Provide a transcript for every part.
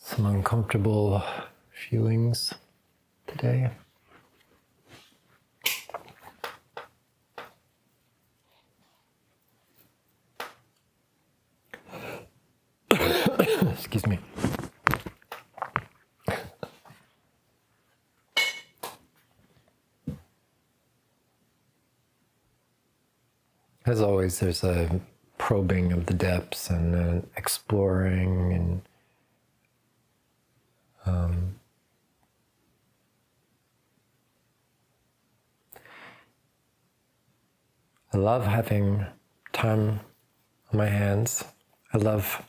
some uncomfortable feelings today. Excuse me. As always, there's a probing of the depths and an exploring and I love having time on my hands. I love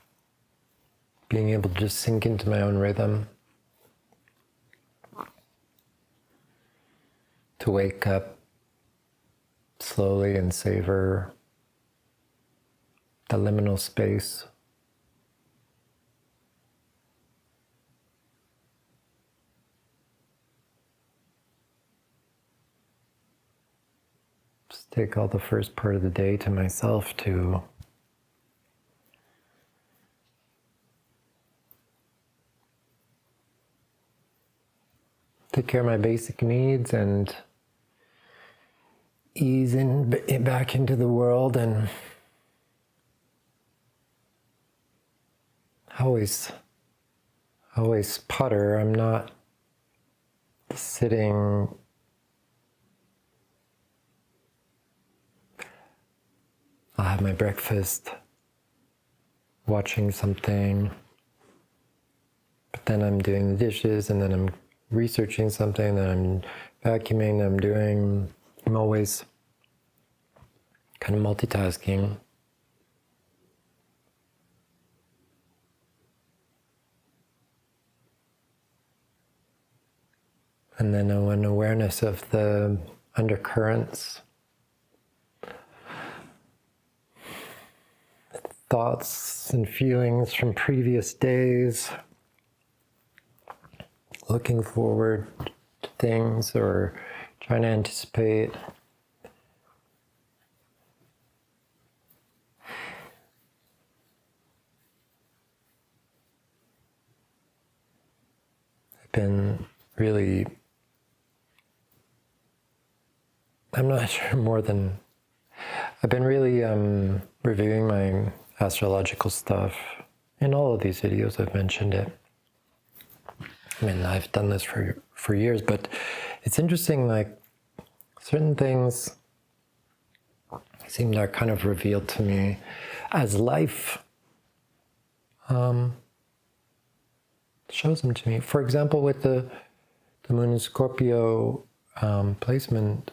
being able to just sink into my own rhythm, to wake up slowly and savor the liminal space. Just take all the first part of the day to myself to take care of my basic needs and ease back into the world. And I always putter. I'm not sitting I'll have my breakfast, watching something, but then I'm doing the dishes, and then I'm researching something, then I'm vacuuming, I'm always kind of multitasking. And then an awareness of the undercurrents, thoughts and feelings from previous days, looking forward to things or trying to anticipate. I've been really, I'm not sure I've been really reviewing my astrological stuff. In all of these videos I've mentioned it. I mean, I've done this for years, but it's interesting, like, certain things seem to kind of revealed to me as life shows them to me. For example, with the Moon in Scorpio placement,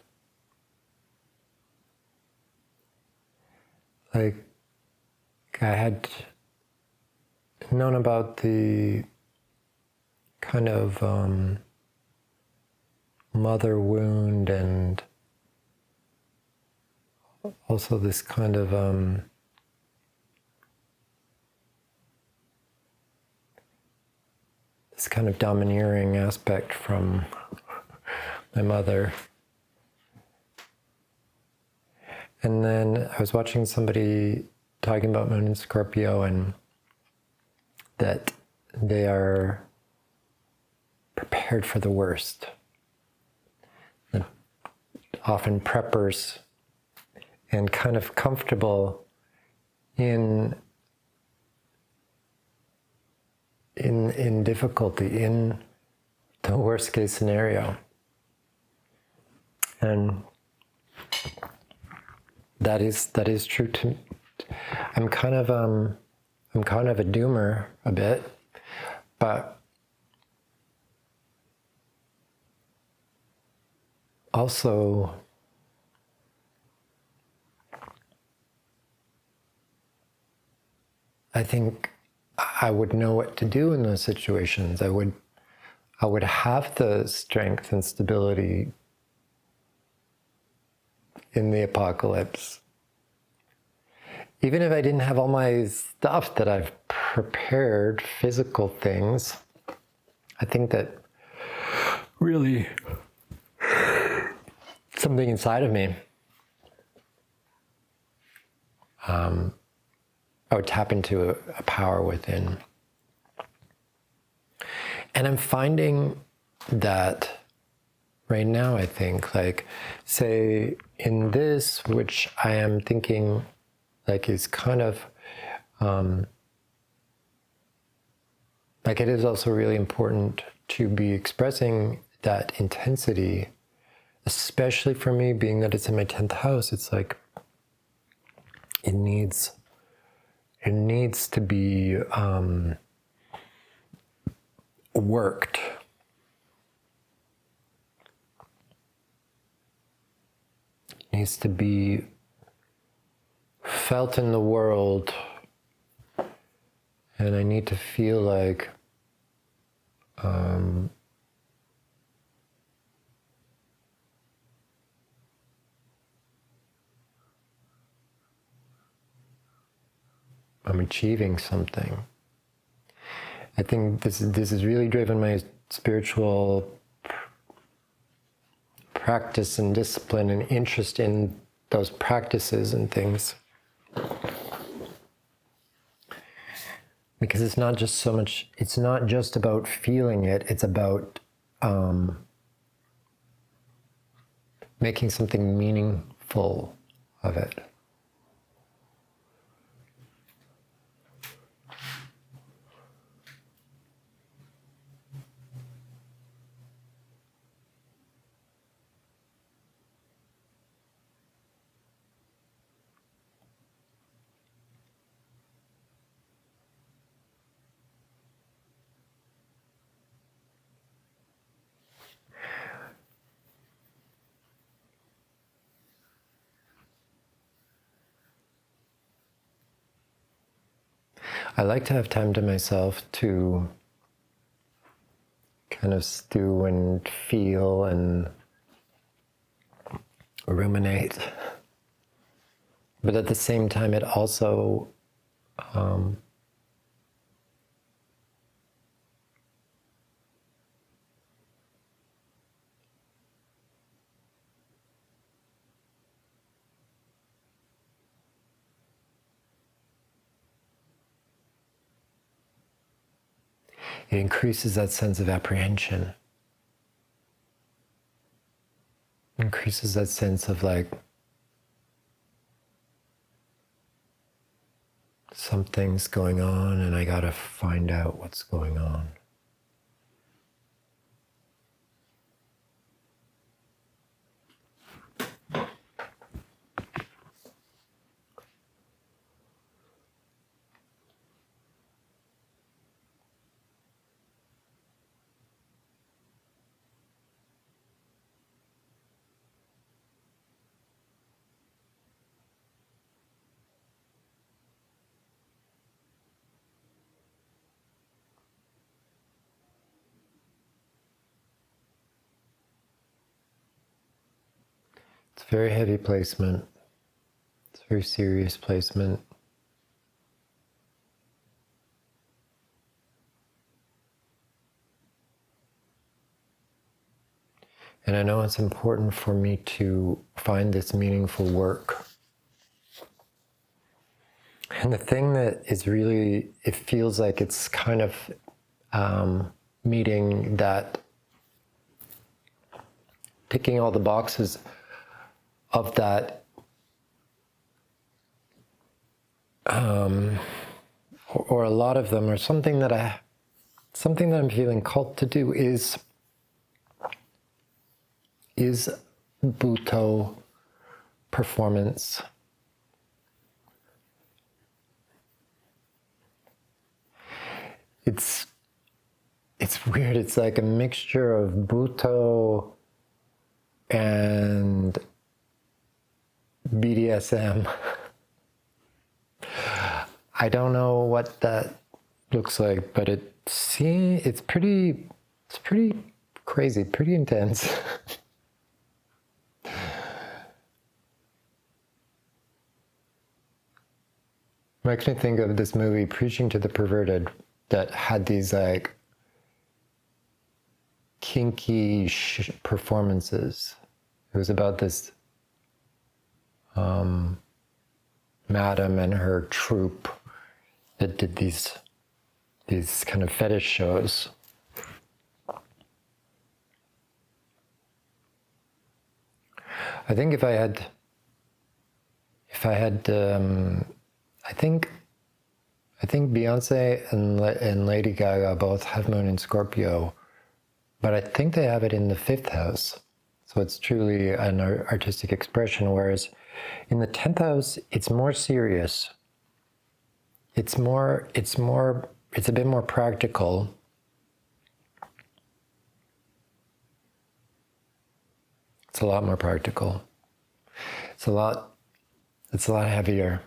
like, I had known about the kind of mother wound, and also this kind of domineering aspect from my mother. And then I was watching somebody talking about Moon in Scorpio, and that they are prepared for the worst. And often preppers and kind of comfortable in difficulty, in the worst case scenario. And that is true to me. I'm kind of a doomer a bit, but also I think I would know what to do in those situations. I would have the strength and stability in the apocalypse. Even if I didn't have all my stuff that I've prepared, physical things, I think that really something inside of me, I would tap into a power within And I'm finding that right now, I think, like, say, in this, which I am thinking, like, is kind of, like, it is also really important to be expressing that intensity, especially for me, being that it's in my 10th house. It's like, it needs to be worked. It needs to be felt in the world, and I need to feel like I'm achieving something. I think this has really driven my spiritual practice and discipline and interest in those practices and things. Because it's not just about feeling it, it's about making something meaningful of it. I like to have time to myself to kind of stew and feel and ruminate. But at the same time, it also it increases that sense of apprehension. It increases that sense of like something's going on and I gotta find out what's going on. It's a very heavy placement. It's a very serious placement. And I know it's important for me to find this meaningful work. And the thing that is really, it feels like it's kind of meeting that, ticking all the boxes of that, or a lot of them, or something that I'm feeling called to do is Bhutto performance. It's weird. It's like a mixture of Bhutto and BDSM. I don't know what that looks like, but it's pretty crazy, pretty intense. Makes me think of this movie, Preaching to the Perverted, that had these like kinky performances. It was about this madam and her troupe that did these kind of fetish shows. I think if I had, I think Beyonce and Lady Gaga both have Moon in Scorpio, but I think they have it in the 5th house. So it's truly an artistic expression, whereas in the 10th house, it's more serious. It's a bit more practical. It's a lot more practical. It's a lot heavier.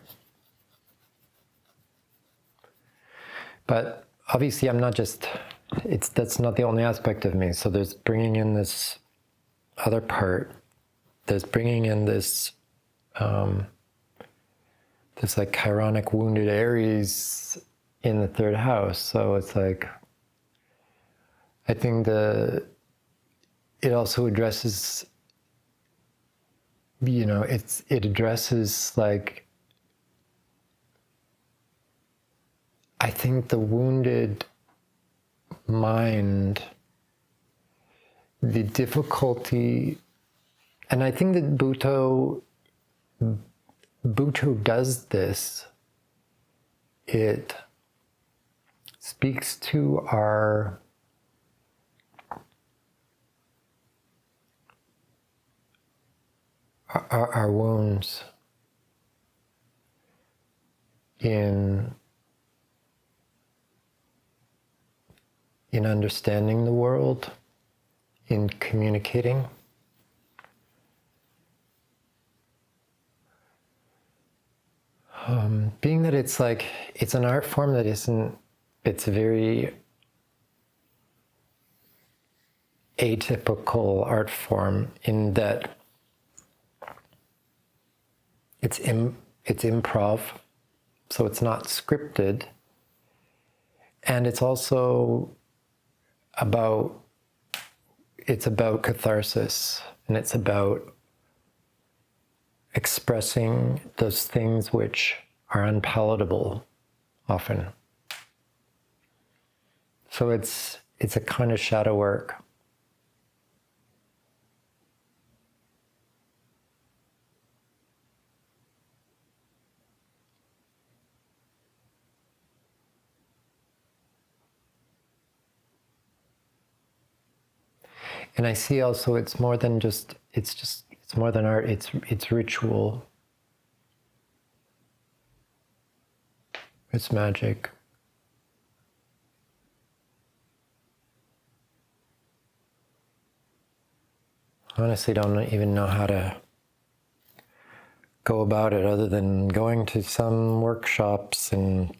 But obviously I'm not just, that's not the only aspect of me. So there's bringing in this other part. There's bringing in this, this like chironic wounded Aries in the 3rd house. So it's like, I think it also addresses, it addresses like, I think the wounded mind, the difficulty, and I think that Buto does this. It speaks to our wounds in understanding the world, in communicating. Being that it's like, it's an art form that isn't, it's very atypical art form in that it's improv, so it's not scripted, and it's also about catharsis, and it's about expressing those things which are unpalatable often. So it's a kind of shadow work. And I see also it's more than just, it's more than art, it's ritual. It's magic. Honestly, don't even know how to go about it other than going to some workshops and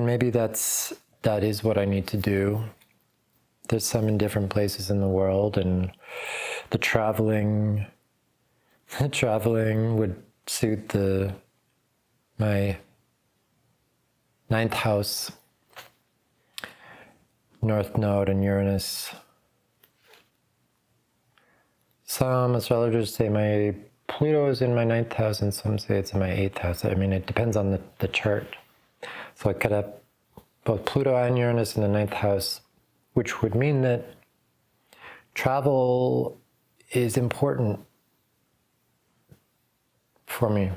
maybe that is what I need to do. There's some in different places in the world, and the traveling would suit my 9th house, North Node and Uranus. Some astrologers say my Pluto is in my 9th house, and some say it's in my 8th house. I mean, it depends on the chart. So I could have both Pluto and Uranus in the 9th house, which would mean that travel is important for me.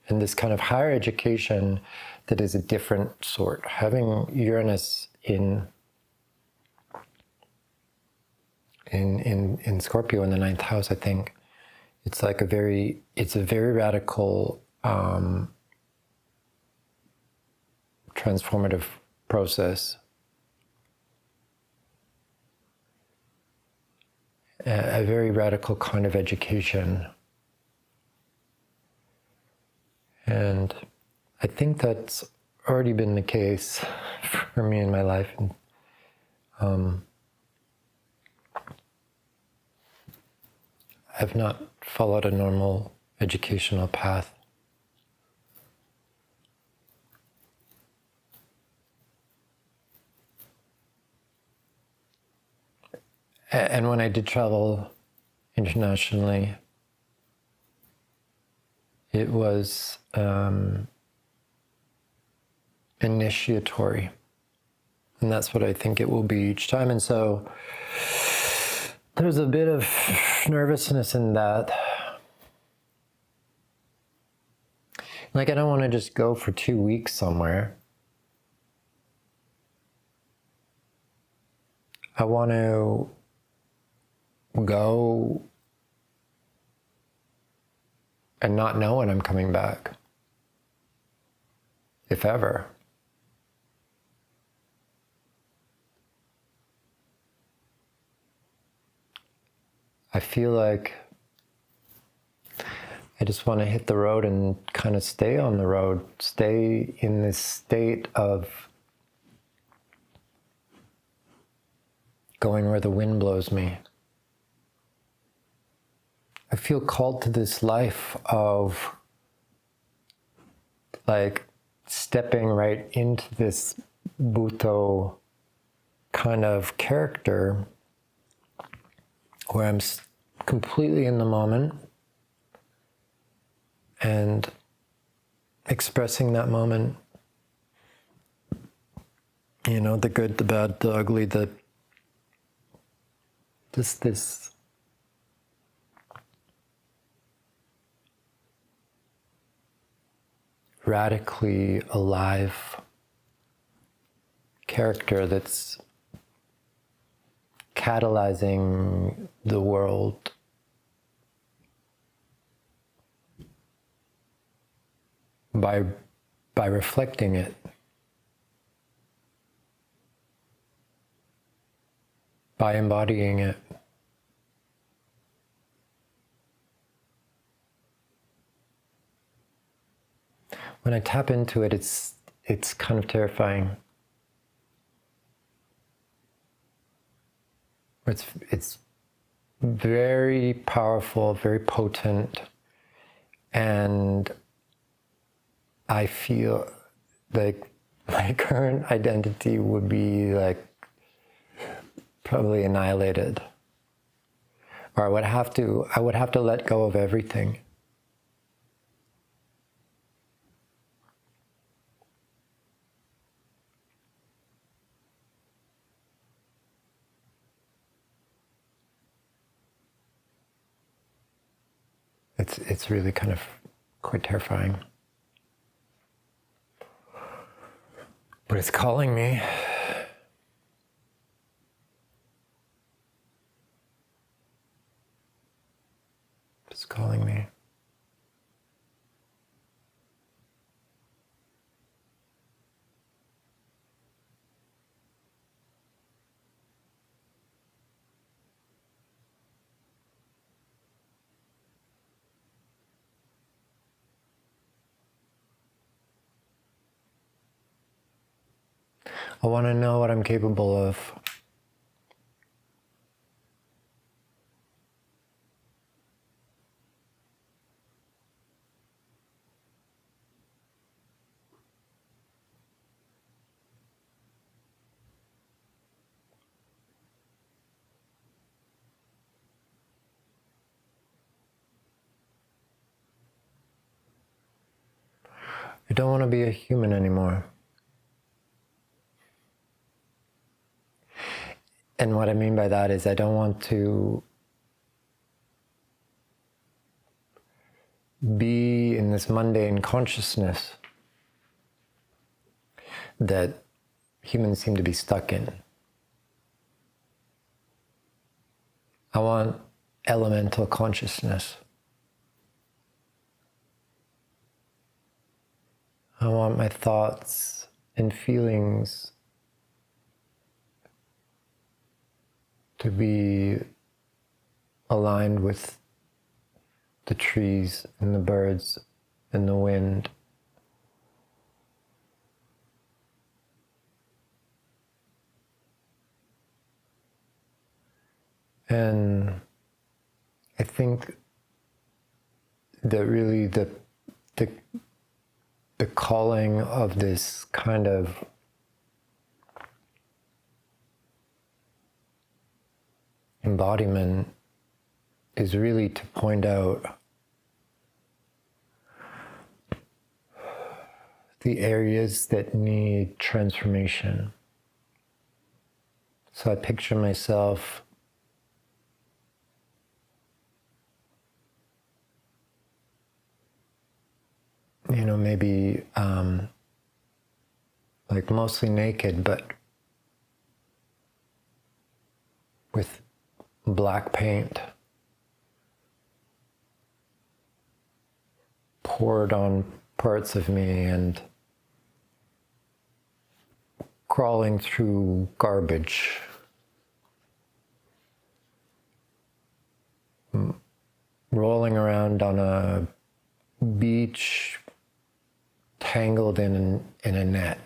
And this kind of higher education that is a different sort. Having Uranus in Scorpio in the 9th house, I think it's like a very radical transformative process. A very radical kind of education. And I think that's already been the case for me in my life. And, I've not followed a normal educational path. And when I did travel internationally, it was initiatory. And that's what I think it will be each time. And so there's a bit of nervousness in that. Like, I don't want to just go for 2 weeks somewhere. I want to go and not know when I'm coming back, if ever. I feel like I just want to hit the road and kind of stay on the road, stay in this state of going where the wind blows me. I feel called to this life of like stepping right into this Bhutto kind of character where I'm completely in the moment and expressing that moment, you know, the good, the bad, the ugly, just this radically alive character that's catalyzing the world by reflecting it, by embodying it. When I tap into it, it's kind of terrifying. It's very powerful, very potent, and I feel like my current identity would be like probably annihilated, or I would have to let go of everything. It's really kind of quite terrifying. But it's calling me. It's calling me. I want to know what I'm capable of. I don't want to be a human anymore. And what I mean by that is I don't want to be in this mundane consciousness that humans seem to be stuck in. I want elemental consciousness. I want my thoughts and feelings to be aligned with the trees and the birds and the wind. And I think that really the calling of this kind of embodiment is really to point out the areas that need transformation. So I picture myself maybe like mostly naked, but with black paint poured on parts of me and crawling through garbage, rolling around on a beach tangled in a net.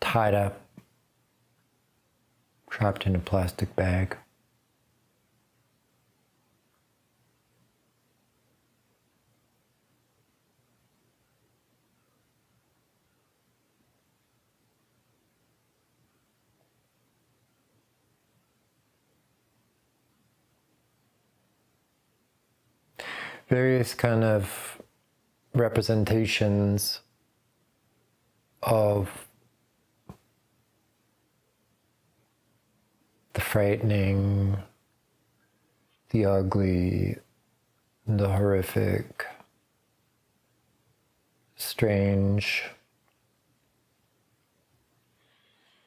Tied up, trapped in a plastic bag. Various kind of representations of the frightening, the ugly, the horrific, strange.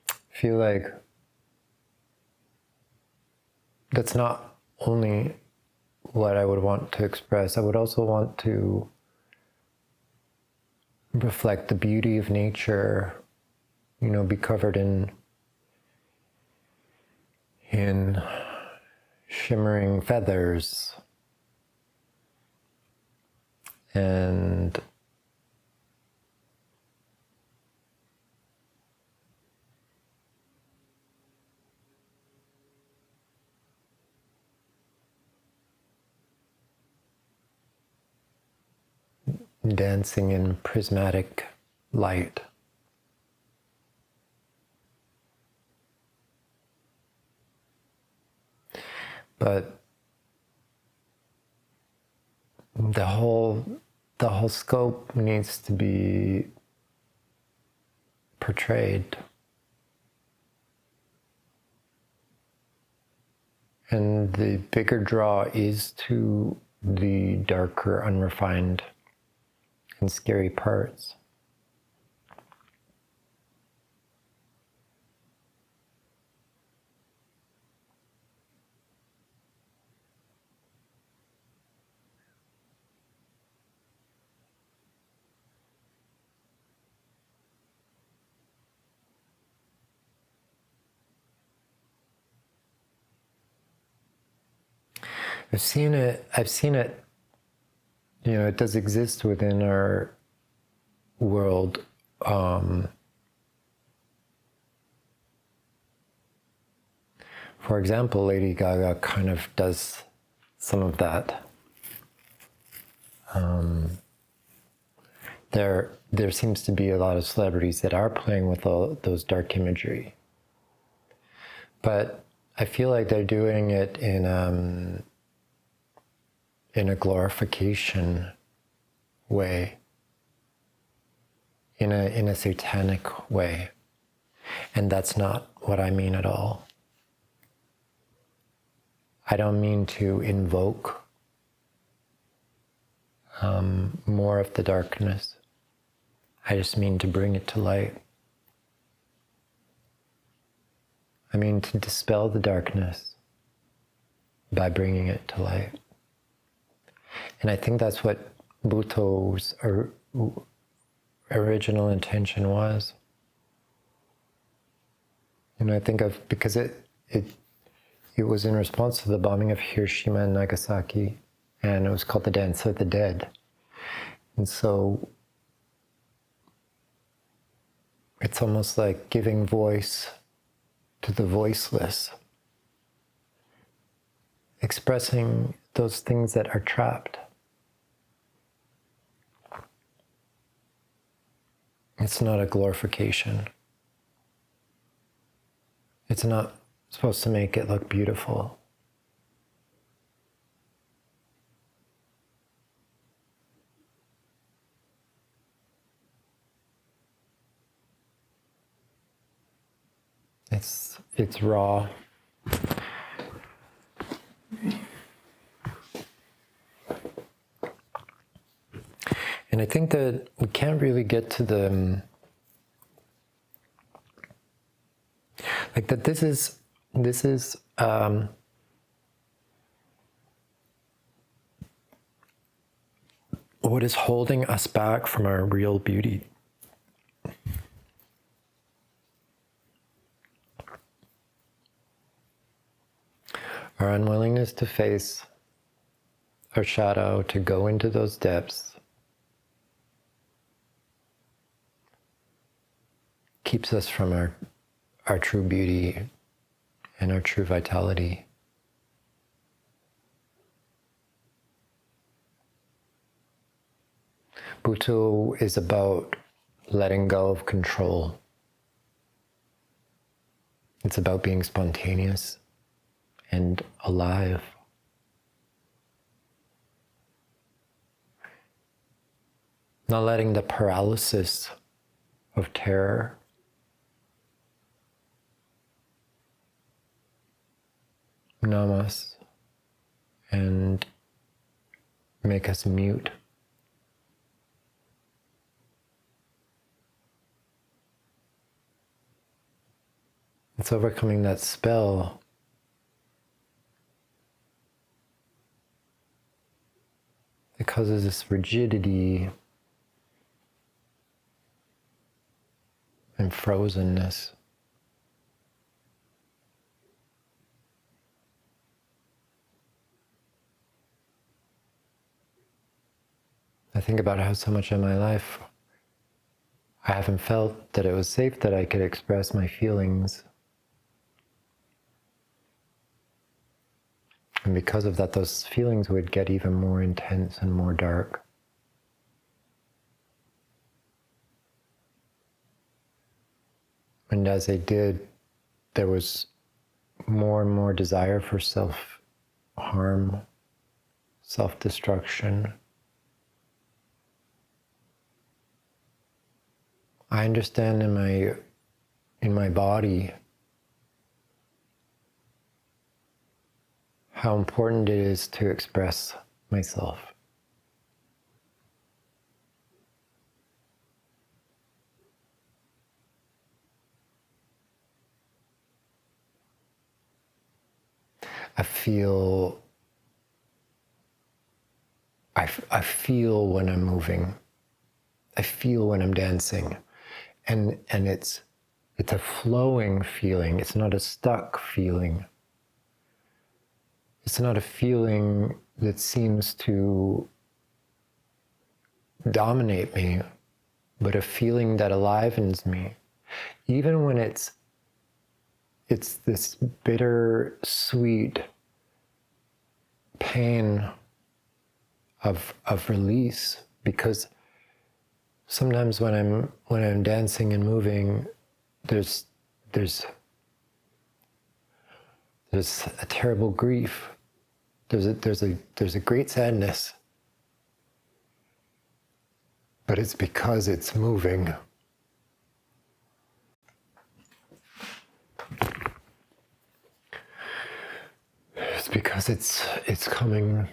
I feel like that's not only what I would want to express. I would also want to reflect the beauty of nature, be covered in shimmering feathers and dancing in prismatic light. But the whole scope needs to be portrayed. And the bigger draw is to the darker, unrefined, and scary parts. I've seen it, it does exist within our world. For example, Lady Gaga kind of does some of that. There seems to be a lot of celebrities that are playing with all those dark imagery. But I feel like they're doing it in a glorification way, in a satanic way. And that's not what I mean at all. I don't mean to invoke more of the darkness. I just mean to bring it to light. I mean to dispel the darkness by bringing it to light. And I think that's what Buto's original intention was. I think because it was in response to the bombing of Hiroshima and Nagasaki, and it was called the Dance of the Dead. And so it's almost like giving voice to the voiceless, expressing those things that are trapped. It's not a glorification. It's not supposed to make it look beautiful. It's raw. And I think that we can't really get to the like that this is what is holding us back from our real beauty. Our unwillingness to face our shadow, to go into those depths, keeps us from our true beauty and our true vitality. Bhutto is about letting go of control. It's about being spontaneous and alive. Not letting the paralysis of terror numb us and make us mute. It's overcoming that spell that causes this rigidity and frozenness. I think about how so much in my life I haven't felt that it was safe that I could express my feelings. And because of that, those feelings would get even more intense and more dark. And as they did, there was more and more desire for self-harm, self-destruction. I understand in my body how important it is to express myself. I feel when I'm moving. I feel when I'm dancing. And it's a flowing feeling. It's not a stuck feeling. It's not a feeling that seems to dominate me, but a feeling that alivens me. Even when it's this bitter, sweet pain of release, because sometimes when I'm dancing and moving, there's a terrible grief. There's a great sadness, but it's because it's moving. It's because it's coming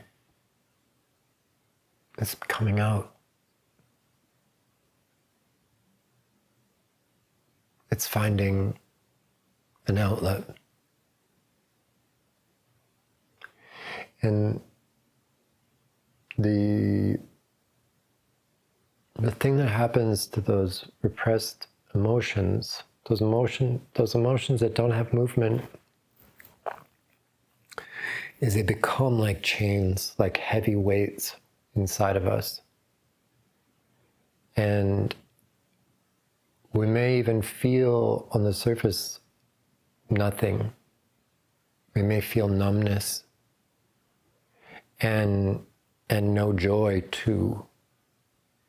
out. It's finding an outlet. And the thing that happens to those repressed emotions, those emotions that don't have movement, is they become like chains, like heavy weights inside of us. And we may even feel on the surface nothing. We may feel numbness and no joy too.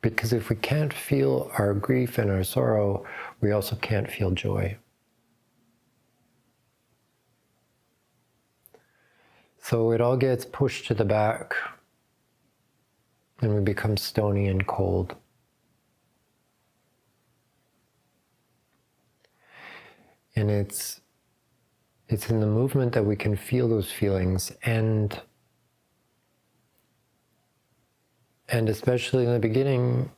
Because if we can't feel our grief and our sorrow, we also can't feel joy. So it all gets pushed to the back, and we become stony and cold. And it's in the movement that we can feel those feelings, and especially in the beginning,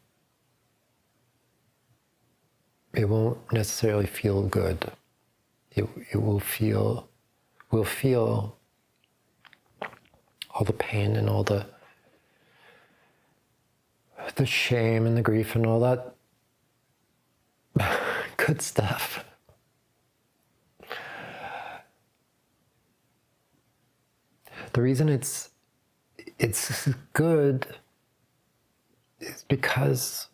it won't necessarily feel good. We'll feel all the pain and all the shame and the grief and all that good stuff. The reason it's good is because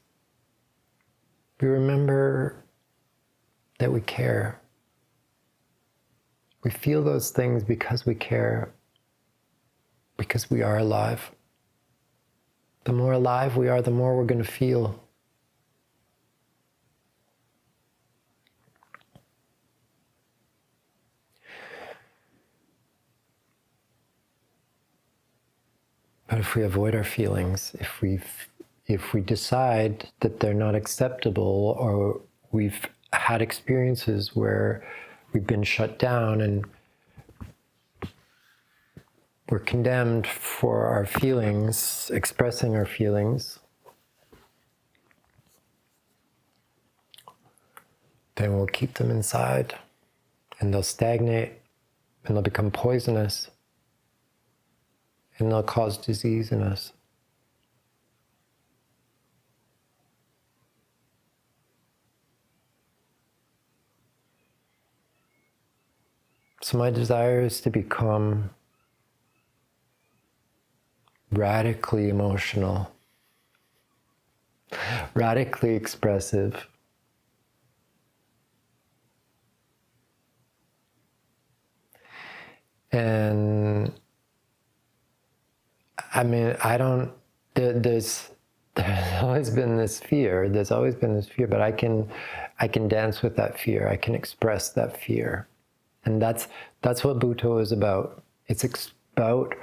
we remember that we care. We feel those things because we care, because we are alive. The more alive we are, the more we're going to feel. But if we avoid our feelings, if we decide that they're not acceptable, or we've had experiences where we've been shut down and we're condemned for our feelings, expressing our feelings, then we'll keep them inside, and they'll stagnate, and they'll become poisonous, and they'll cause disease in us. So my desire is to become radically emotional, radically expressive, and I mean, there's always been this fear. But I can dance with that fear. I can express that fear, and that's what Bhutto is about. It's about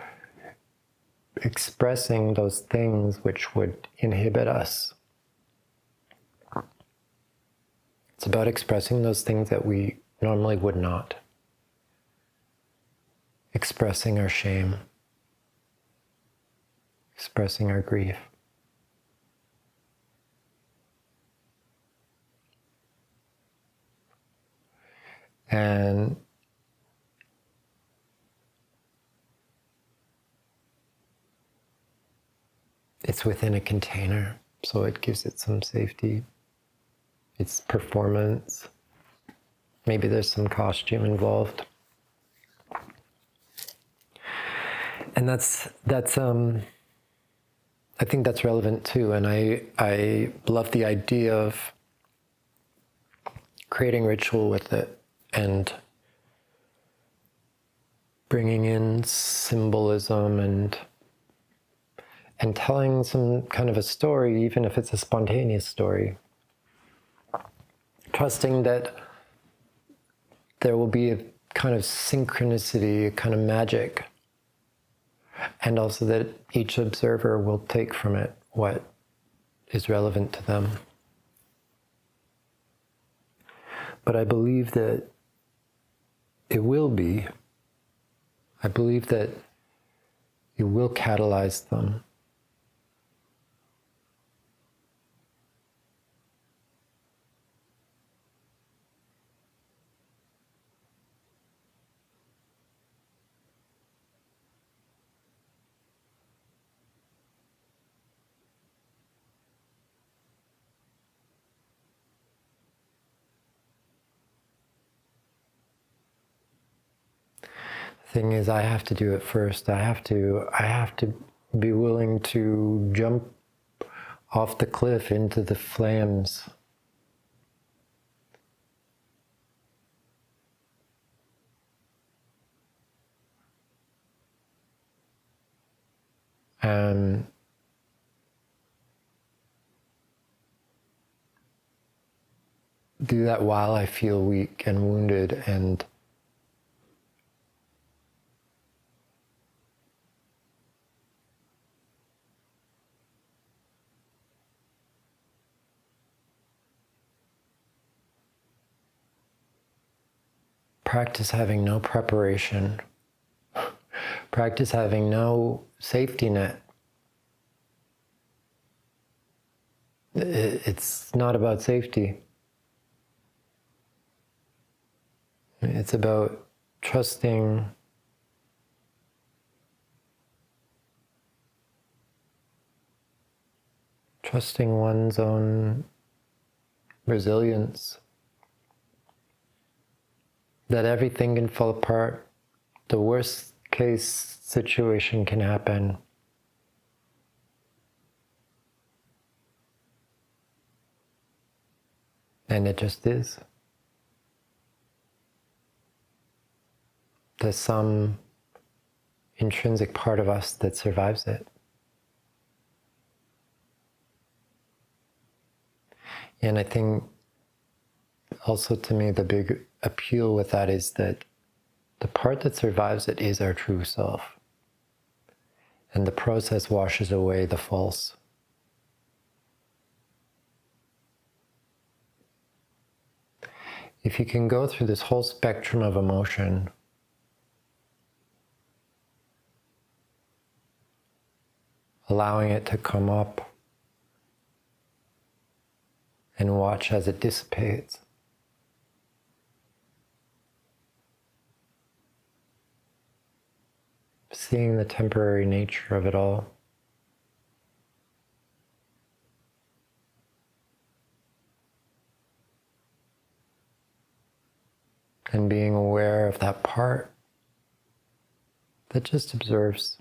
expressing those things which would inhibit us. It's about expressing those things that we normally would not. Expressing our shame, expressing our grief. And it's within a container, so it gives it some safety. It's performance. Maybe there's some costume involved. And that's I think that's relevant too. And I love the idea of creating ritual with it and bringing in symbolism and telling some kind of a story, even if it's a spontaneous story. Trusting that there will be a kind of synchronicity, a kind of magic, and also that each observer will take from it what is relevant to them. But I believe that it will be. I believe that it will catalyze them. Thing is, I have to do it first. I have to be willing to jump off the cliff into the flames. And do that while I feel weak and wounded, and practice having no preparation, practice having no safety net. It's not about safety. It's about trusting one's own resilience, that everything can fall apart. The worst case situation can happen. And it just is. There's some intrinsic part of us that survives it. And I think also, to me, the big appeal with that is that the part that survives it is our true self. And the process washes away the false. If you can go through this whole spectrum of emotion, allowing it to come up and watch as it dissipates, seeing the temporary nature of it all, and being aware of that part that just observes.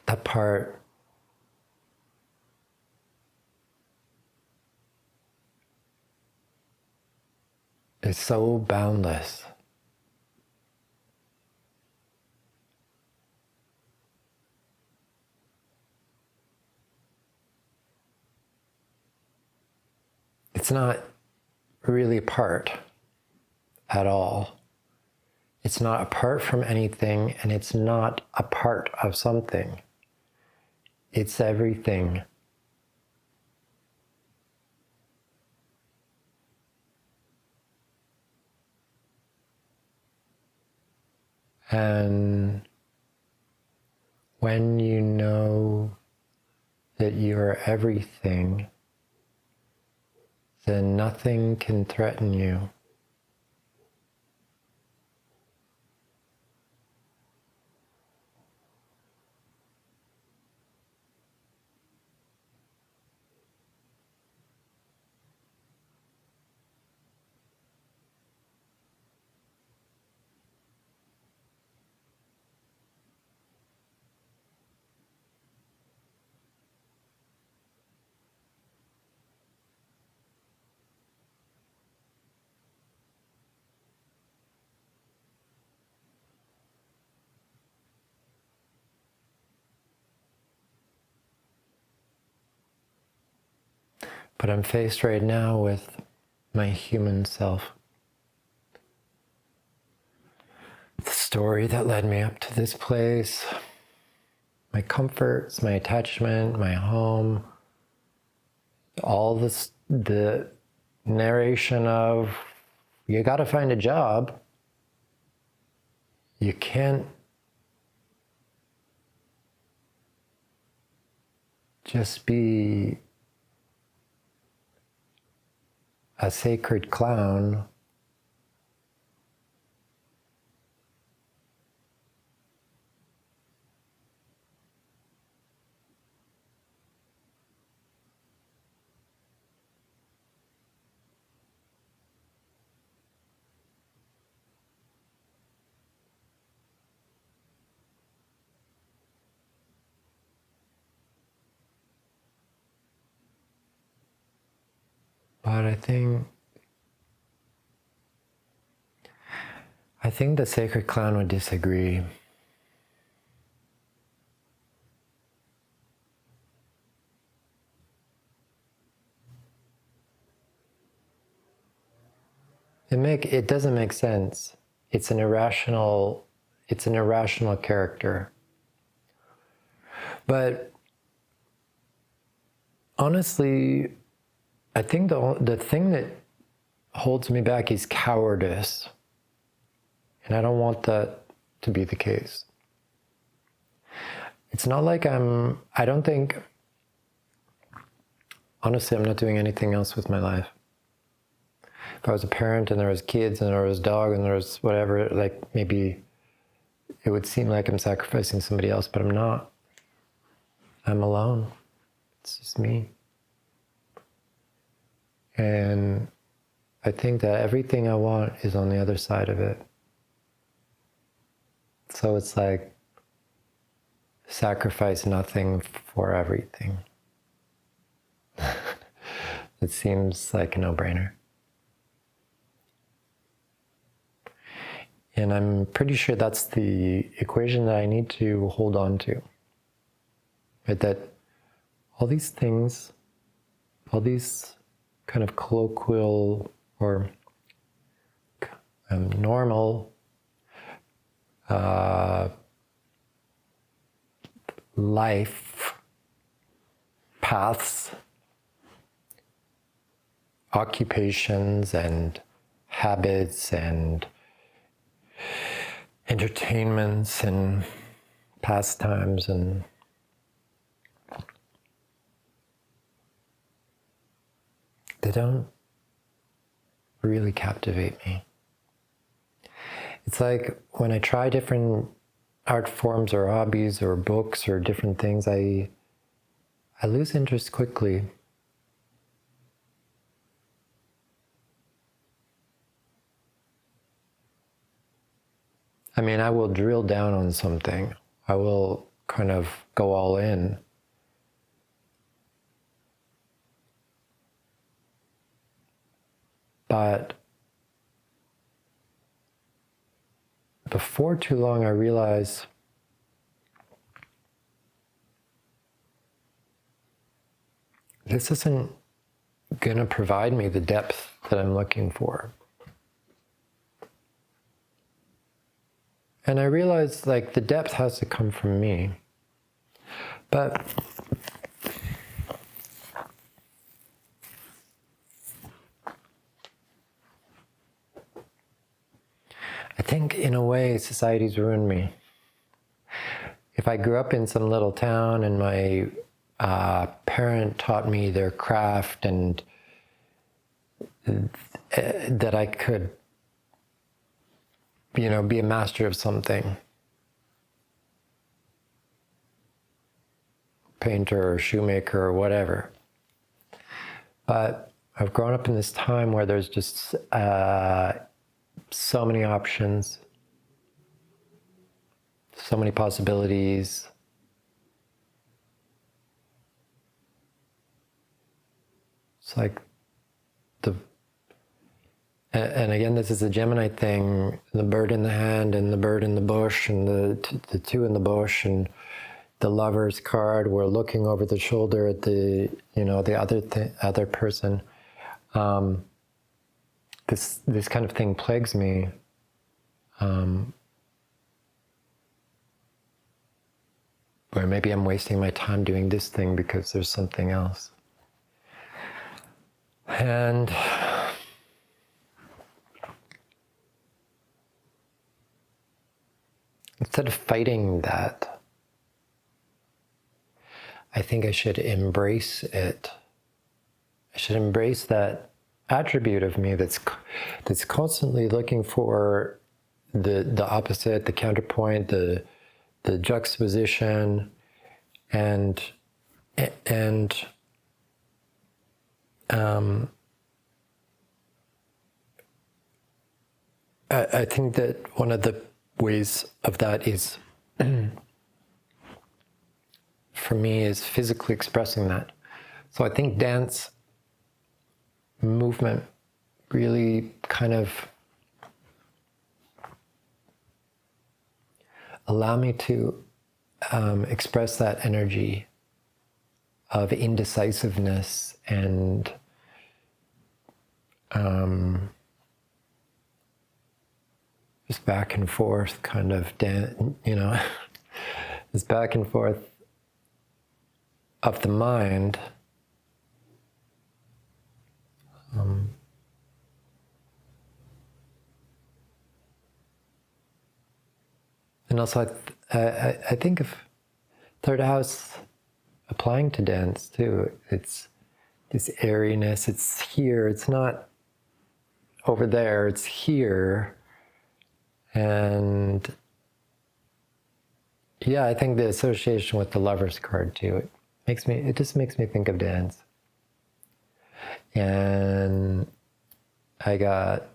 That part is so boundless. It's not really apart at all. It's not apart from anything, and it's not a part of something. It's everything. And when you know that you're everything, then nothing can threaten you. But I'm faced right now with my human self. The story that led me up to this place, my comforts, my attachment, my home, all this, the narration of, you gotta find a job. You can't just be a sacred clown. But I think I think the Sacred Clown would disagree. It doesn't make sense. It's an irrational character. But honestly, I think the thing that holds me back is cowardice. And I don't want that to be the case. It's not like honestly, I'm not doing anything else with my life. If I was a parent and there was kids and there was a dog and there was whatever, like maybe it would seem like I'm sacrificing somebody else, but I'm not. I'm alone. It's just me. And I think that everything I want is on the other side of it. So it's like sacrifice nothing for everything. It seems like a no-brainer. And I'm pretty sure that's the equation that I need to hold on to. Right? That all these things, all these kind of colloquial or normal life paths, occupations and habits and entertainments and pastimes and they don't really captivate me. It's like when I try different art forms or hobbies or books or different things, I lose interest quickly. I mean, I will drill down on something. I will kind of go all in. But before too long, I realize this isn't going to provide me the depth that I'm looking for. And I realized like the depth has to come from me. But I think in a way society's ruined me. If I grew up in some little town and my parent taught me their craft and that I could, be a master of something, painter or shoemaker or whatever. But I've grown up in this time where there's just so many options, so many possibilities. It's like and again, this is a Gemini thing, the bird in the hand and the bird in the bush and the two in the bush and the lover's card. We're looking over the shoulder at the other person. This kind of thing plagues me. Where maybe I'm wasting my time doing this thing because there's something else. And instead of fighting that, I think I should embrace it. I should embrace that attribute of me that's constantly looking for the opposite, the counterpoint, the juxtaposition, and I think that one of the ways of that is, for me, is physically expressing that. So I think dance movement really kind of allow me to express that energy of indecisiveness and just back and forth kind of, this back and forth of the mind. And also, I think of third house applying to dance too. It's this airiness. It's here. It's not over there. It's here. And yeah, I think the association with the Lover's card too. It just makes me think of dance. And I got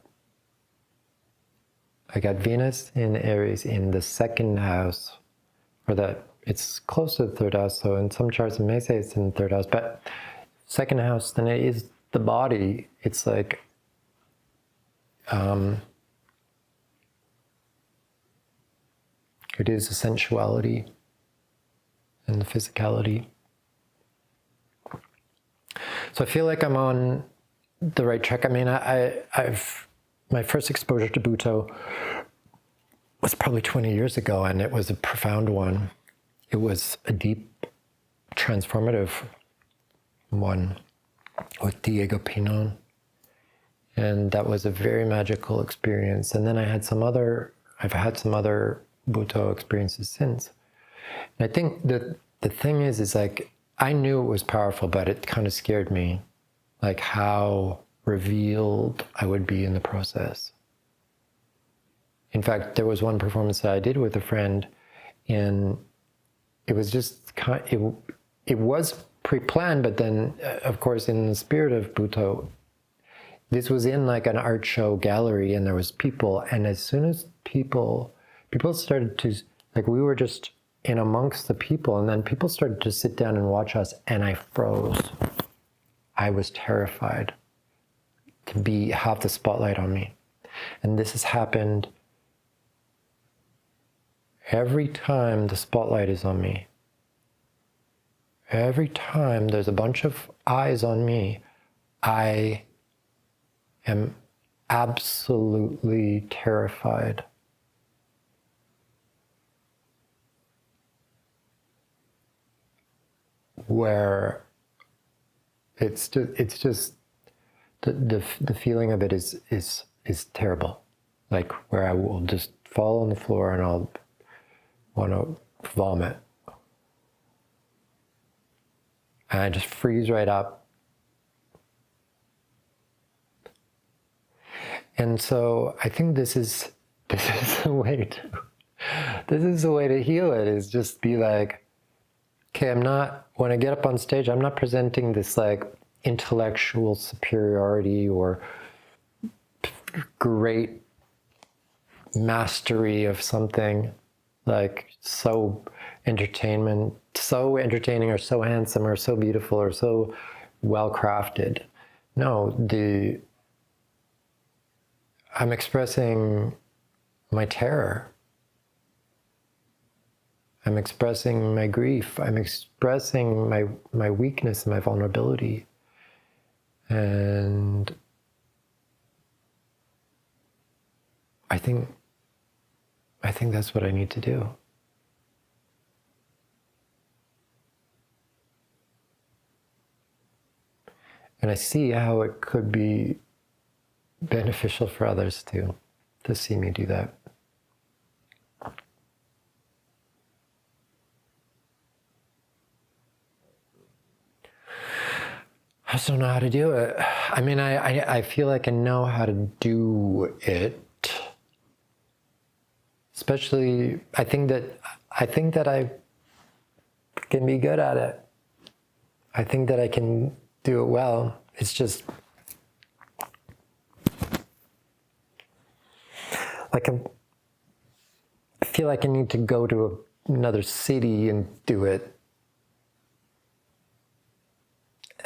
Venus in Aries in the second house, or that it's close to the third house. So in some charts it may say it's in the third house, but second house, then it is the body. It's like it is the sensuality and the physicality. So I feel like I'm on the right track. I mean, I've my first exposure to Butoh was probably 20 years ago, and it was a profound one. It was a deep, transformative one with Diego Pinon. And that was a very magical experience. And then I've had some other Butoh experiences since. And I think that the thing is like, I knew it was powerful, but it kind of scared me, like how revealed I would be in the process. In fact, there was one performance that I did with a friend, and it was just it was pre-planned, but then, of course, in the spirit of Butoh, this was in like an art show gallery, and there was people, and as soon as people started to, like, we were just in amongst the people, and then people started to sit down and watch us, and I froze. I was terrified to have the spotlight on me. And this has happened every time the spotlight is on me. Every time there's a bunch of eyes on me, I am absolutely terrified. Where it's just the feeling of it is terrible. Like where I will just fall on the floor and I'll want to vomit. And I just freeze right up. And so I think this is a way to heal it, is just be like, okay, when I get up on stage, I'm not presenting this like intellectual superiority or great mastery of something, like so entertaining or so handsome or so beautiful or so well crafted. No, I'm expressing my terror. I'm expressing my grief. I'm expressing my weakness and my vulnerability. And I think that's what I need to do. And I see how it could be beneficial for others too, to see me do that. I just don't know how to do it. I mean, I feel like I know how to do it. Especially, I think that I can be good at it. I think that I can do it well. It's just like I feel like I need to go to another city and do it.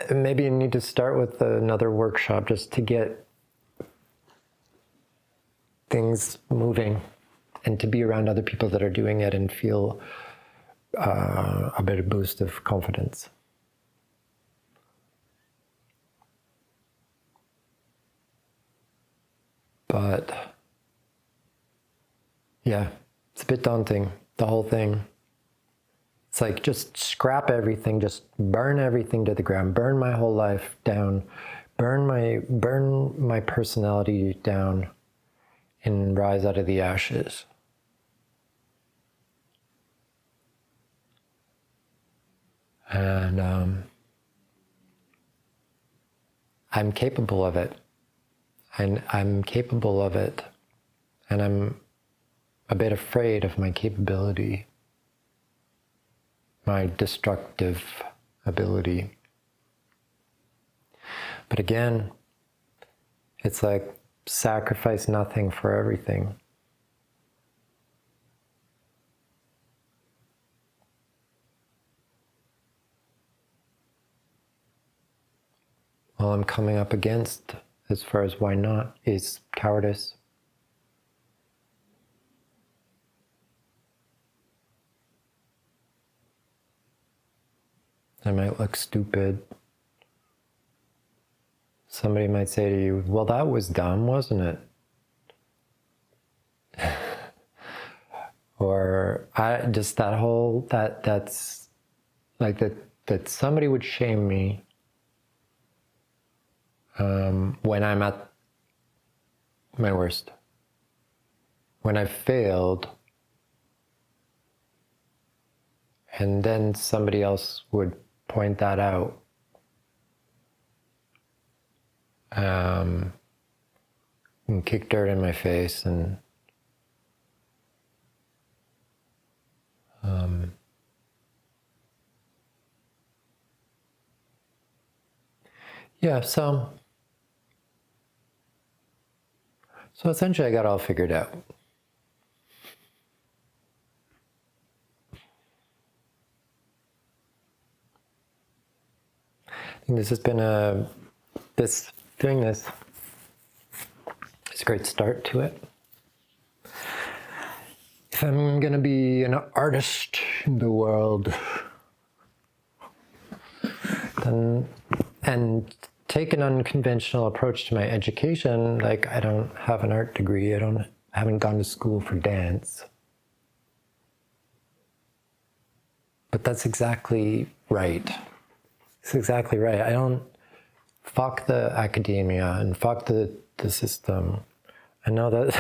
Maybe I need to start with another workshop just to get things moving. and to be around other people that are doing it and feel a better boost of confidence. But yeah, it's a bit daunting, the whole thing. It's like, just scrap everything, just burn everything to the ground, burn my whole life down, burn my personality down, and rise out of the ashes. And I'm capable of it. I'm capable of it. And I'm a bit afraid of my capability, my destructive ability. But again, it's like sacrifice nothing for everything. All I'm coming up against, as far as why not, is cowardice. I might look stupid. Somebody might say to you, well, that was dumb, wasn't it? Or that's like that somebody would shame me when I'm at my worst. When I've failed, and then somebody else would point that out. And kick dirt in my face, and yeah, so essentially I got it all figured out. I think this has been it's a great start to it. If I'm gonna be an artist in the world, then, and take an unconventional approach to my education, like I don't have an art degree, I haven't gone to school for dance. But that's exactly right. It's exactly right. I don't, fuck the academia and fuck the system. I know that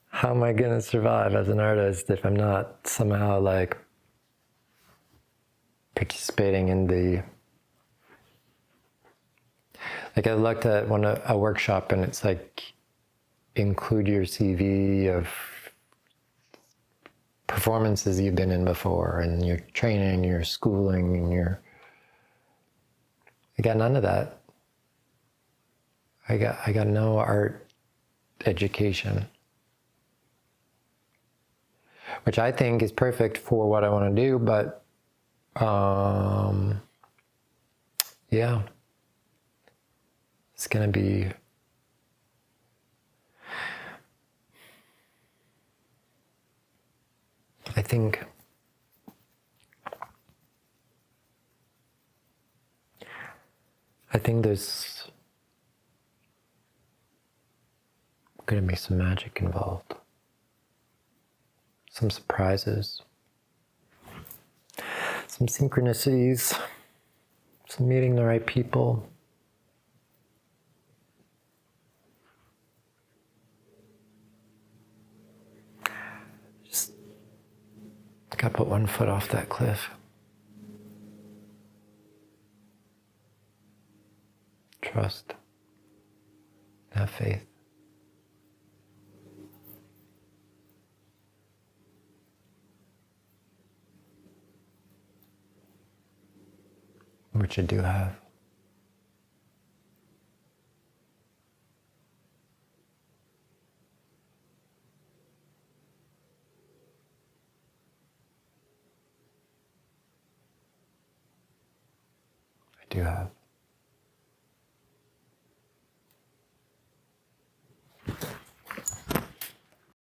how am I gonna survive as an artist if I'm not somehow like participating in the, like I looked at a workshop and it's like, include your CV of performances you've been in before and your training, your schooling, and I got none of that. I got no art education, which I think is perfect for what I want to do, but yeah, it's gonna be I think there's going to be some magic involved, some surprises, some synchronicities, some meeting the right people. Just got to put one foot off that cliff. Trust. Have faith. Which I do have. I do have.